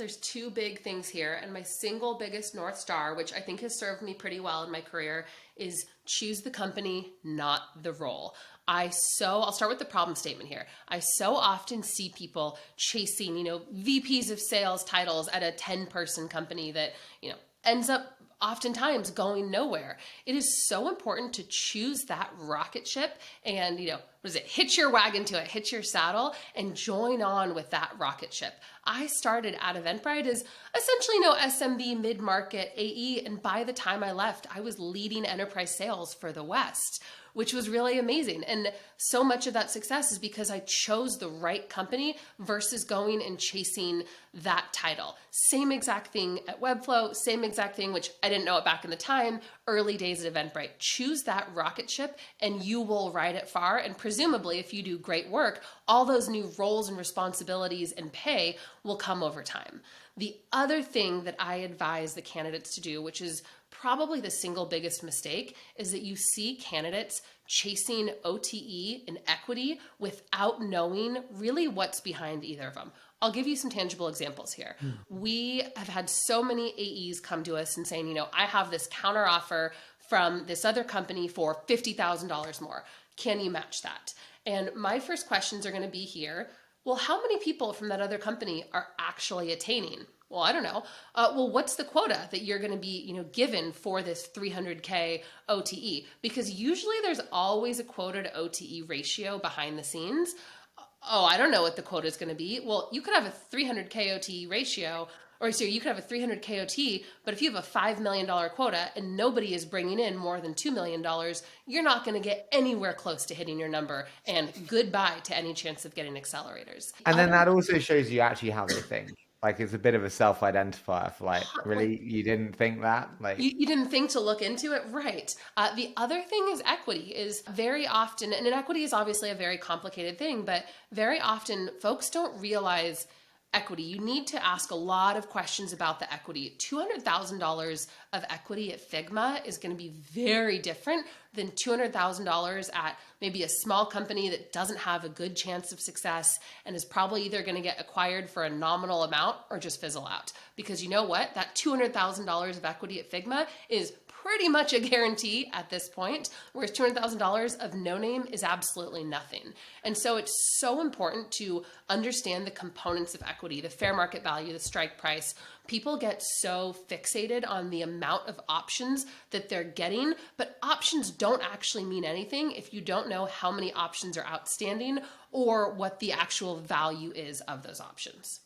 There's two big things here, and my single biggest North Star, which I think has served me pretty well in my career, is choose the company, not the role. I'll start with the problem statement here. I so often see people chasing, VPs of sales titles at a 10-person company that, ends up oftentimes going nowhere. It is so important to choose that rocket ship and, hitch your wagon to it, hitch your saddle, and join on with that rocket ship. I started at Eventbrite as essentially SMB mid-market AE, and by the time I left, I was leading enterprise sales for the West, which was really amazing. And so much of that success is because I chose the right company versus going and chasing that title. Same exact thing at Webflow, same exact thing, which I didn't know it back in the time, early days at Eventbrite. Choose that rocket ship and you will ride it far. And presumably, if you do great work, all those new roles and responsibilities and pay will come over time. The other thing that I advise the candidates to do, which is probably the single biggest mistake, is that you see candidates chasing OTE and equity without knowing really what's behind either of them. I'll give you some tangible examples here. We have had so many AEs come to us and saying, I have this counter offer from this other company for $50,000 more. Can you match that? And my first questions are going to be here. Well, how many people from that other company are actually attaining? Well, I don't know. Well, what's the quota that you're going to be, given for this 300K OTE? Because usually there's always a quota to OTE ratio behind the scenes. Oh, I don't know what the quota is going to be. Well, you could have a 300K OTE ratio, you could have a 300K OTE, but if you have a $5 million quota and nobody is bringing in more than $2 million, you're not going to get anywhere close to hitting your number, and goodbye to any chance of getting accelerators. And then that also shows you actually how they think. Like, it's a bit of a self-identifier for really, you didn't think that? You didn't think to look into it? Right. The other thing is equity is very often, and equity is obviously a very complicated thing, but very often folks don't realize equity. You need to ask a lot of questions about the equity. $200,000 of equity at Figma is going to be very different than $200,000 at maybe a small company that doesn't have a good chance of success and is probably either going to get acquired for a nominal amount or just fizzle out. Because you know what? That $200,000 of equity at Figma is pretty much a guarantee at this point, whereas $200,000 of no name is absolutely nothing. And so it's so important to understand the components of equity, the fair market value, the strike price. People get so fixated on the amount of options that they're getting, but options don't actually mean anything if you don't know how many options are outstanding or what the actual value is of those options.